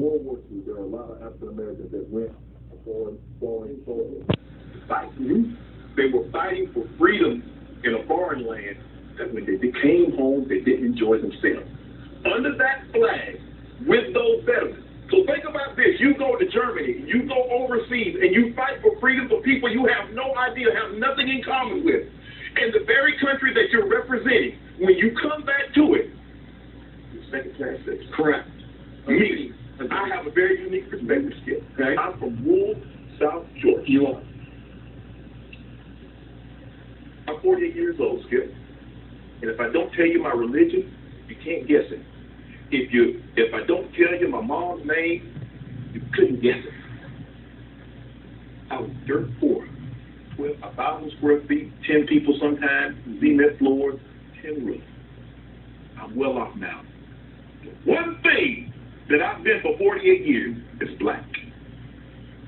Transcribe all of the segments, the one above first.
World War II, there are a lot of African Americans that went foreign fighting. They were fighting for freedom in a foreign land that when they came home, they didn't enjoy themselves. Under that flag, with those veterans. So think about this. You go to Germany, you go overseas, and you fight for freedom for people you have no idea, have nothing in common with. And the very country that you're representing, when you come back to it, you're second-class citizen. Correct. Me, I have a very unique perspective, Skip. Okay. I'm from rural South Georgia. You are. I'm 48 years old, Skip. And if I don't tell you my religion, you can't guess it. If I don't tell you my mom's name, you couldn't guess it. I was dirt poor. 1,000 square feet, 10 people sometimes, cement floors, 10 roofs. I'm well off now. The one thing that I've been for 48 years is black.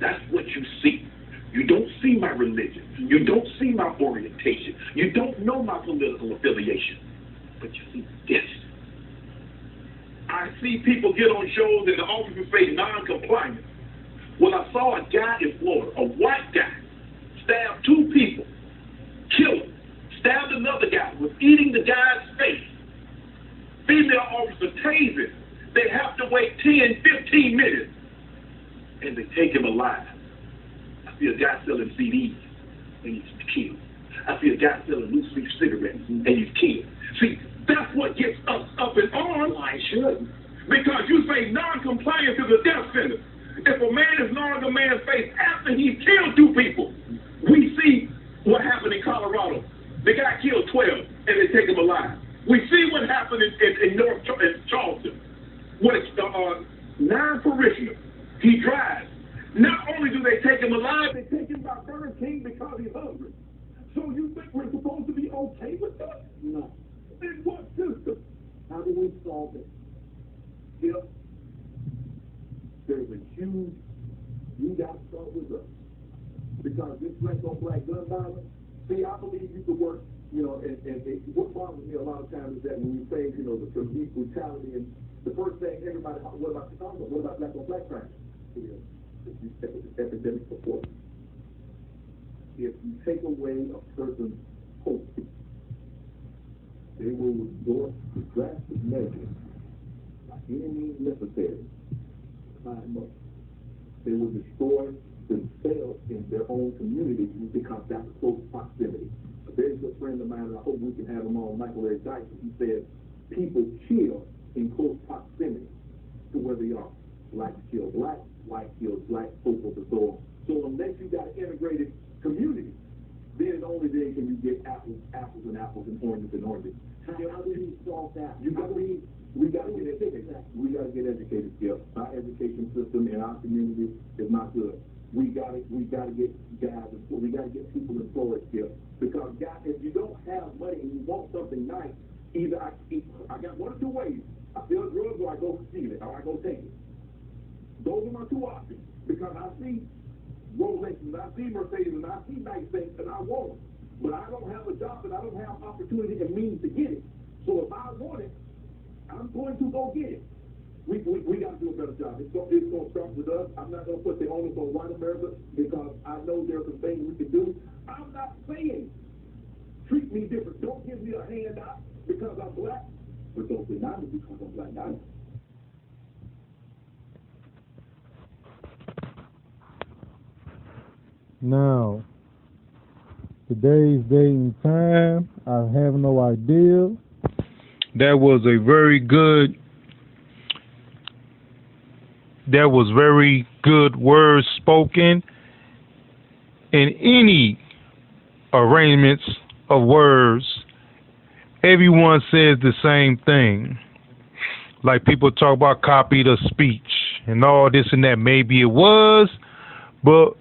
That's what you see. You don't see my religion. You don't see my orientation. You don't know my political affiliation. But you see this. I see people get on shows and the officers say non-compliant. Well, I saw a guy in Florida, a white guy, stab 2 people, kill him, stabbed another guy, was eating the guy's face. Female officer tased him. They have to wait 10, 15 minutes, and they take him alive. I see a guy selling CDs, and he's killed. I see a guy selling loose-leaf cigarettes, and he's killed. See, that's what gets us up in arms. I should. Because you say non-compliance is a death sentence. If a man is gnawing a man's face after he's killed 2 people, we see what happened in Colorado. The guy killed 12, and they take him alive. We see what happened in Charleston. What 9 parishioners. He drives. Not only do they take him alive, they take him by Burger King because he's hungry. So you think we're supposed to be okay with that? No. In what system? How do we solve it? If there's a huge, you got to start with us. Because this black-on-black gun violence, see, I believe you could work, and what bothers me a lot of times is that when we say, the police brutality, and the first thing everybody, what about Chicago? What about black-on-black crime? It's epidemic before. If you take away a person's hope, they will resort to drastic measures by any means necessary to climb up. They will destroy themselves in their own community because that's close proximity. A very good friend of mine, and I hope we can have him on, Michael A. Dyson, he said, people kill in close proximity to where they are. Blacks kill black, white kills black, so forth and so on. So unless you got an integrated community, then only then can you get apples and apples, and oranges. How do we solve that? We got to get educated. We got to get educated. Skip. Our education system in our community is not good. We got to get guys. We got to get people employed. Skip. Because if you don't have money and you want something nice, either I got 1 or 2 ways. I sell drugs or I go steal it or I go take it. Those are my 2 options. Because I see Rolexes, and I see Mercedes, and I see nice things, and I want them. But I don't have a job, and I don't have opportunity and means to get it. So if I want it, I'm going to go get it. We got to do a better job. It's going to start with us. I'm not going to put the onus on white America because I know there are some things we can do. I'm not saying treat me different. Don't give me a handout because I'm black, but don't deny me because I'm black either. Now, today's date and time, I have no idea. That was very good words spoken. In any arrangements of words, everyone says the same thing. Like people talk about copy the speech and all this and that. Maybe it was, but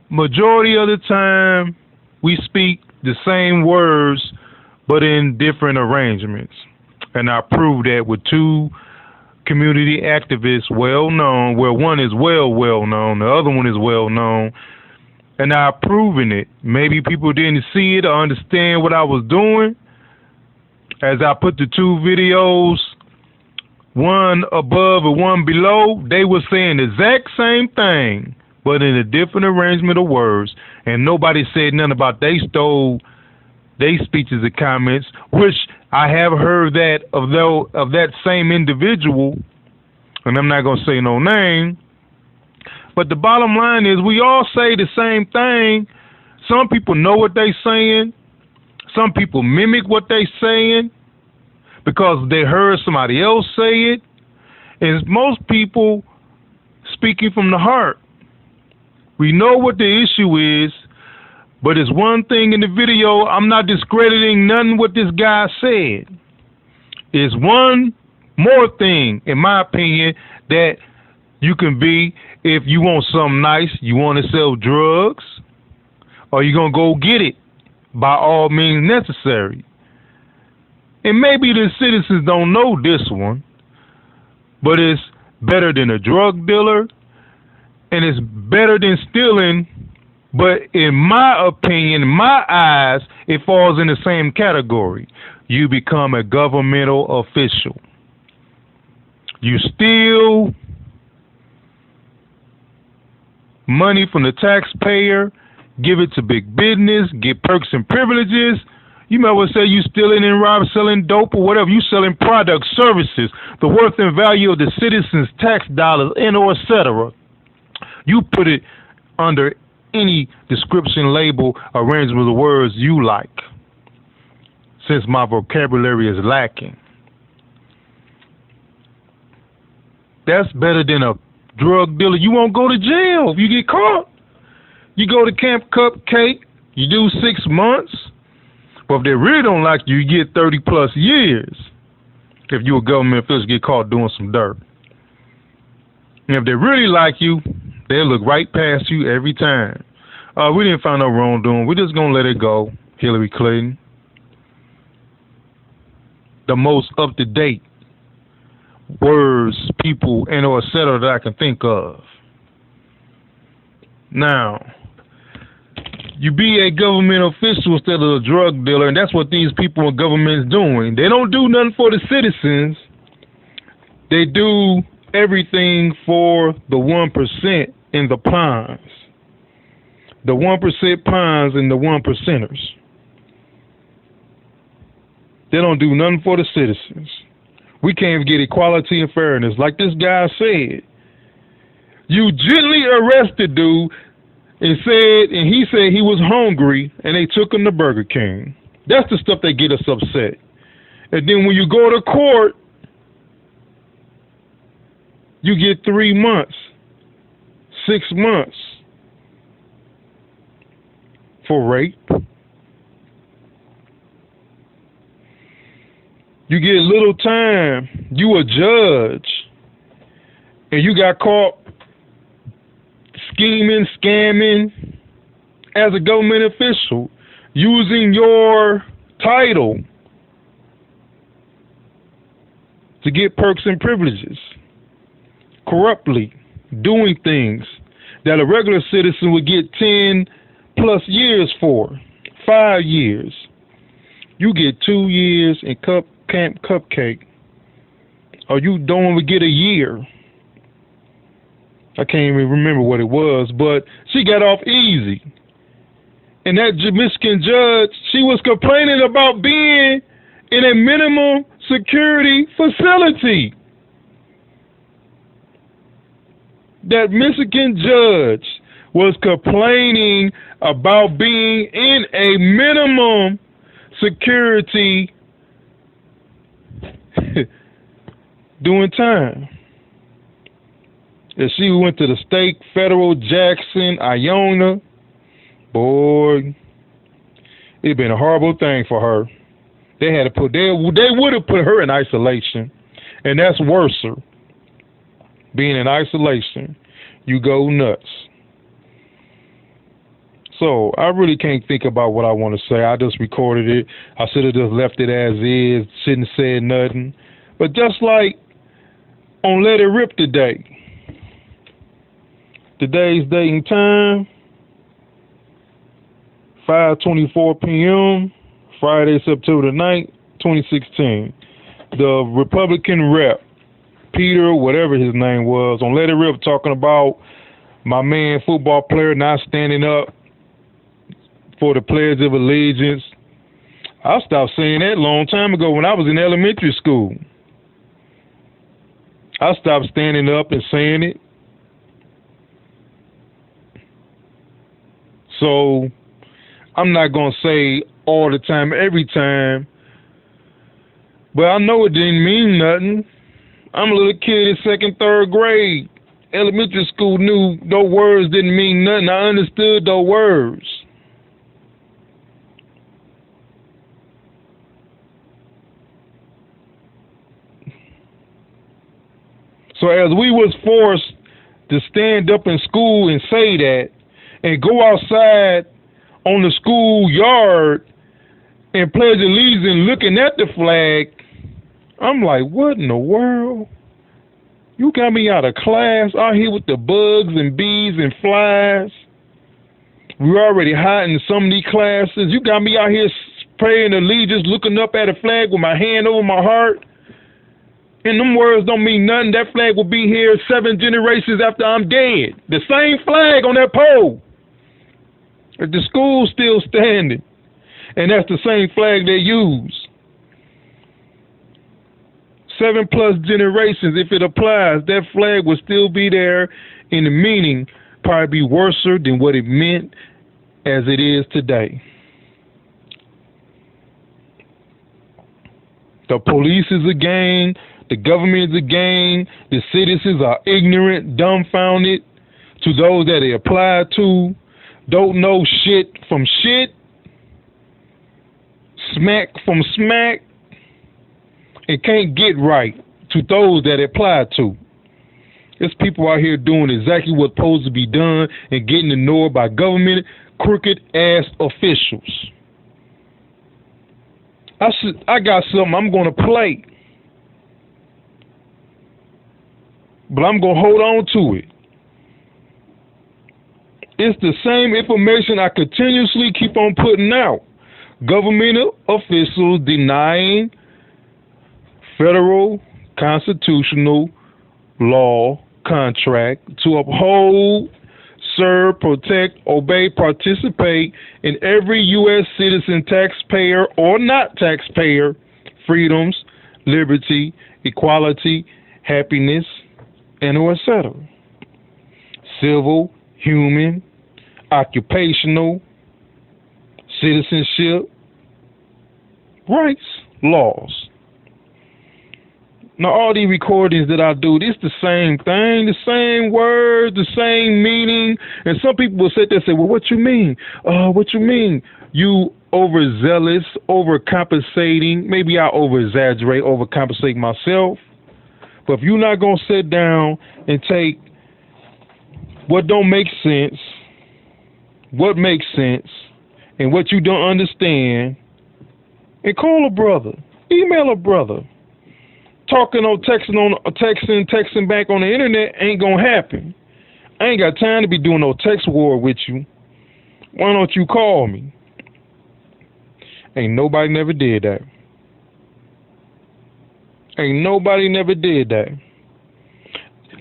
majority of the time, we speak the same words, but in different arrangements. And I proved that with 2 community activists, well-known, where one is well-known, the other one is well-known, and I've proven it. Maybe people didn't see it or understand what I was doing. As I put the 2 videos one above and one below, they were saying the exact same thing, but in a different arrangement of words, and nobody said nothing about they stole their speeches and comments, which I have heard that of that same individual, and I'm not gonna say no name. But the bottom line is, we all say the same thing. Some people know what they're saying. Some people mimic what they're saying because they heard somebody else say it. And most people speaking from the heart. We know what the issue is, but it's one thing in the video. I'm not discrediting nothing what this guy said. It's one more thing, in my opinion, that you can be if you want something nice. You want to sell drugs, or you're going to go get it by all means necessary. And maybe the citizens don't know this one, but it's better than a drug dealer, and it's better than stealing. But in my opinion, in my eyes, it falls in the same category. You become a governmental official. You steal money from the taxpayer, give it to big business, get perks and privileges. You might well say you stealing and robbing, selling dope or whatever. You selling products, services, the worth and value of the citizens' tax dollars, and or et cetera. You put it under any description, label, arrangement of words you like, since my vocabulary is lacking. That's better than a drug dealer. You won't go to jail if you get caught. You go to Camp Cupcake, you do 6 months. But if they really don't like you, you get 30 plus years if you a government official get caught doing some dirt. And if they really like you, they'll look right past you every time. We didn't find no wrongdoing. We're just going to let it go. Hillary Clinton. The most up-to-date words, people, and or et cetera that I can think of. Now, you be a government official instead of a drug dealer, and that's what these people in government is doing. They don't do nothing for the citizens. They do everything for the 1% in the pawns. The 1% pawns and the 1%ers. They don't do nothing for the citizens. We can't get equality and fairness. Like this guy said, you gently arrested dude and he said he was hungry and they took him to Burger King. That's the stuff that get us upset. And then when you go to court, you get 3 months, 6 months for rape. You get little time. You a judge, and you got caught scheming, scamming as a government official, using your title to get perks and privileges, corruptly doing things that a regular citizen would get 10 plus years for, 5 years. You get 2 years in Camp Cupcake, or you don't even get a year. I can't even remember what it was, but she got off easy. And that Michigan judge, she was complaining about being in a minimum security facility. That Michigan judge was complaining about being in a minimum security doing time. And she went to the state, federal, Jackson, Iona. Boy, it'd been a horrible thing for her. They had to put they would have put her in isolation, and that's worse. Being in isolation, you go nuts. So I really can't think about what I want to say. I just recorded it. I should have just left it as is. Shouldn't have said nothing. But just like on Let It Rip today, today's date and time, 5:24 p.m., Friday, September 9th, 2016. The Republican rep Peter, whatever his name was, on Let It Rip, talking about my man, football player, not standing up for the Pledge of Allegiance. I stopped saying that a long time ago when I was in elementary school. I stopped standing up and saying it. So I'm not going to say all the time, every time, but I know it didn't mean nothing. I'm a little kid in second, third grade. Elementary school knew those words didn't mean nothing. I understood those words. So as we was forced to stand up in school and say that, and go outside on the schoolyard and pledge allegiance looking at the flag, I'm like, what in the world? You got me out of class, out here with the bugs and bees and flies. We're already hot in some of these classes. You got me out here praying allegiance, looking up at a flag with my hand over my heart. And them words don't mean nothing. That flag will be here 7 generations after I'm dead. The same flag on that pole. The school's still standing. And that's the same flag they use. 7+ generations, if it applies, that flag will still be there, and the meaning probably be worse than what it meant as it is today. The police is a gang. The government is a gang. The citizens are ignorant, dumbfounded to those that they apply to. Don't know shit from shit. Smack from smack. And can't get right to those that apply to. There's people out here doing exactly what's supposed to be done and getting ignored by government crooked ass officials. I got something I'm going to play. But I'm going to hold on to it. It's the same information I continuously keep on putting out. Governmental officials denying federal constitutional law contract to uphold, serve, protect, obey, participate in every U.S. citizen, taxpayer or not taxpayer, freedoms, liberty, equality, happiness, and or etc. Civil, human, occupational, citizenship, rights, laws. Now, all these recordings that I do, it's the same thing, the same words, the same meaning. And some people will sit there and say, well, what you mean? What you mean? You overzealous, overcompensating. Maybe I over-exaggerate, overcompensate myself. But if you're not going to sit down and take what don't make sense, what makes sense, and what you don't understand, and call a brother, email a brother. Talking or texting back on the internet ain't gonna happen. I ain't got time to be doing no text war with you. Why don't you call me? Ain't nobody never did that. Ain't nobody never did that.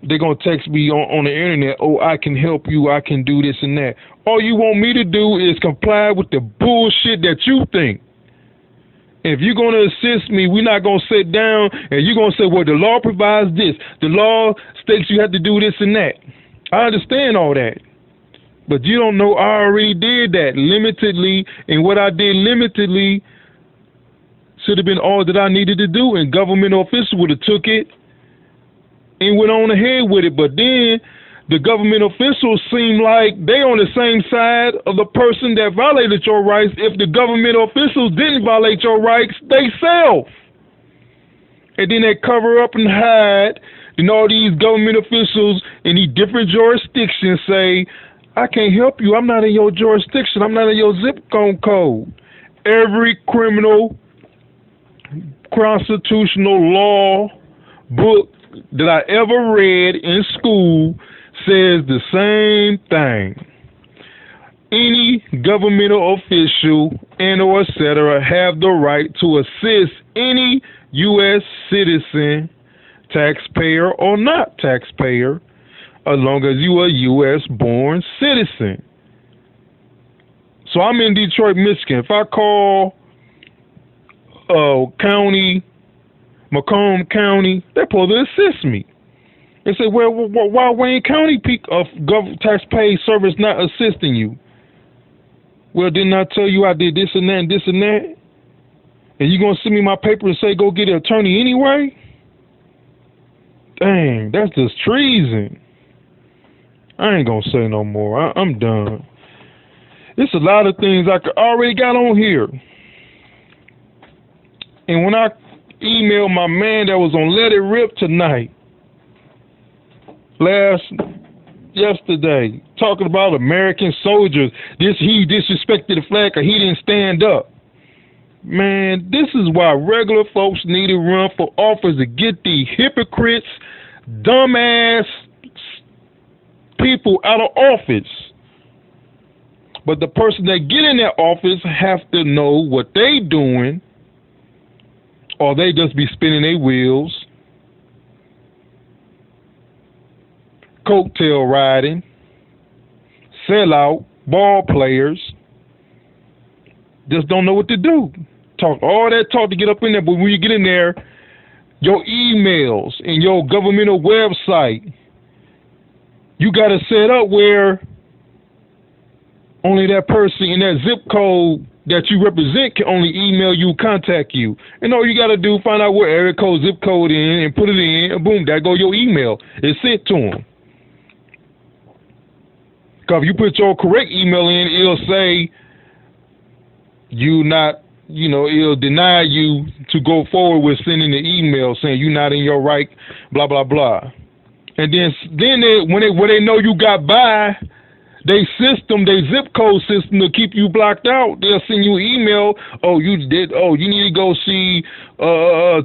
They're gonna text me on the internet, oh, I can help you, I can do this and that. All you want me to do is comply with the bullshit that you think. If you're going to assist me, we're not going to sit down and you're going to say, well, the law provides this. The law states you have to do this and that. I understand all that. But you don't know I already did that limitedly, and what I did limitedly should have been all that I needed to do, and government officials would have took it and went on ahead with it. But then the government officials seem like they on the same side of the person that violated your rights if the government officials didn't violate your rights themselves. And then they cover up and hide, and all these government officials in these different jurisdictions say, I can't help you. I'm not in your jurisdiction. I'm not in your zip code. Every criminal constitutional law book that I ever read in school says the same thing. Any governmental official and or etc. have the right to assist any U.S. citizen, taxpayer or not taxpayer, as long as you are a U.S. born citizen. So I'm in Detroit, Michigan. If I call county, Macomb County, they're supposed to assist me. They say, well, why Wayne County tax-paid service not assisting you? Well, didn't I tell you I did this and that and this and that? And you gonna send me my paper and say go get an attorney anyway? Dang, that's just treason. I ain't gonna say no more. I'm done. There's a lot of things I already got on here. And when I emailed my man that was on Let It Rip tonight, yesterday, talking about American soldiers, he disrespected the flag or he didn't stand up. Man, this is why regular folks need to run for office, to get the hypocrites, dumbass people out of office. But the person that get in that office have to know what they doing, or they just be spinning their wheels, coattail riding, sellout, ball players, just don't know what to do. Talk all that talk to get up in there, but when you get in there, your emails and your governmental website, you got to set up where only that person in that zip code that you represent can only email you, contact you. And all you got to do, find out what area code, zip code in, and put it in, and boom, there go your email. It's sent to them. Because if you put your correct email in, it'll say it'll deny you to go forward with sending the email saying you're not in your right, blah, blah, blah. And then when they know you got by, they zip code system to keep you blocked out. They'll send you an email. You need to go see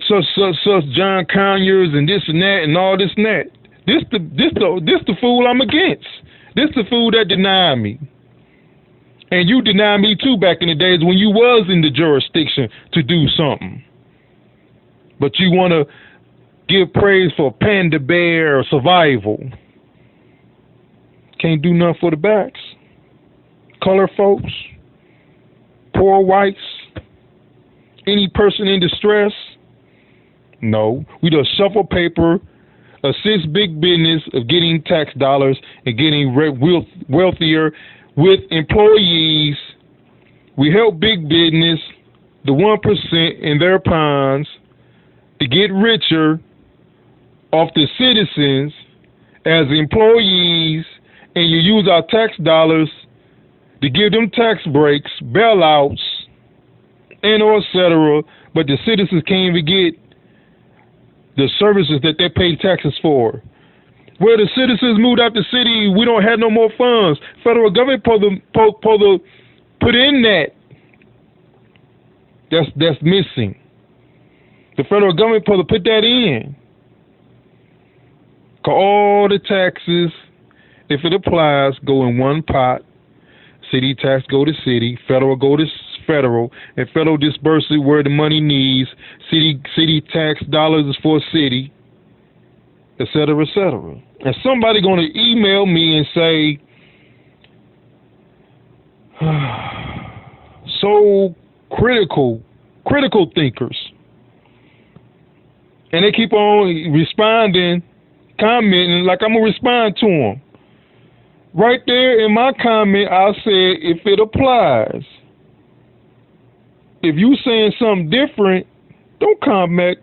such John Conyers and this and that and all this and that. This the fool I'm against. This the fool that denied me. And you denied me too back in the days when you was in the jurisdiction to do something. But you want to give praise for panda bear survival. Can't do nothing for the blacks, color folks, poor whites, any person in distress. No, we just shuffle paper, assist big business of getting tax dollars and getting wealthier with employees. We help big business, the 1% in their ponds, to get richer off the citizens as employees, and you use our tax dollars to give them tax breaks, bailouts, and or et cetera, but the citizens can't even get the services that they pay taxes for. Where the citizens moved out the city, we don't have no more funds. Federal government supposed to put in that. That's missing. The federal government supposed to put that in. Cause all the taxes, if it applies, go in one pot. City tax go to city, federal go to federal, and federal disperse it where the money needs. City tax dollars is for city, et cetera, et cetera. And somebody gonna email me and say, so critical thinkers. And they keep on responding, commenting like I'm gonna respond to them. Right there in my comment, I said, if it applies. If you saying something different, don't comment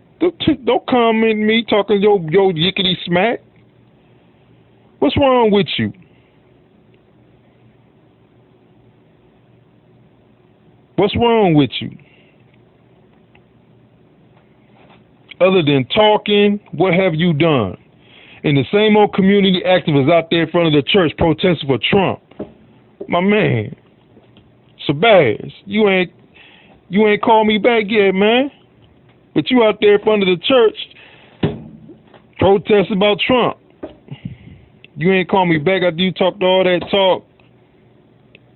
me talking your yickety smack. What's wrong with you? What's wrong with you? Other than talking, what have you done? And the same old community activists out there in front of the church protesting for Trump. My man, Sabaz, you ain't called me back yet, man. But you out there in front of the church protesting about Trump. You ain't called me back after you talked all that talk.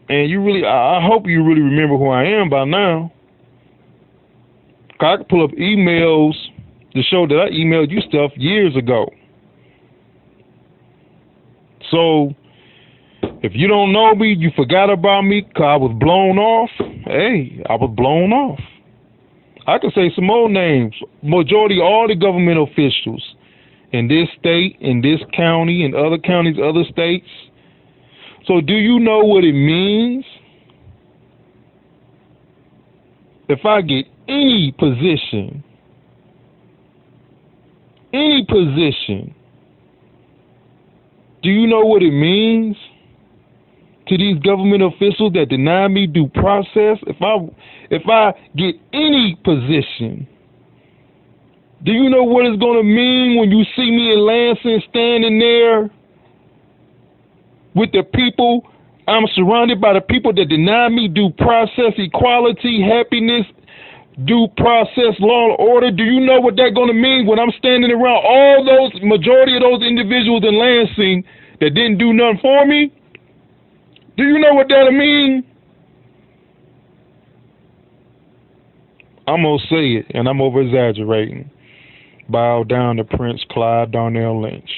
And I hope you really remember who I am by now. I can pull up emails to show that I emailed you stuff years ago. So, if you don't know me, you forgot about me because I was blown off. Hey, I was blown off. I could say some more names. Majority of all the government officials in this state, in this county, in other counties, other states. So do you know what it means if I get any position, do you know what it means to these government officials that deny me due process? If I get any position, do you know what it's going to mean when you see me in Lansing standing there with the people? I'm surrounded by the people that deny me due process, equality, happiness, due process, law and order. Do you know what that's going to mean when I'm standing around all those, majority of those individuals in Lansing that didn't do nothing for me? Do you know what that'll mean? I'm going to say it, and I'm over-exaggerating. Bow down to Prince Clyde Darnell Lynch.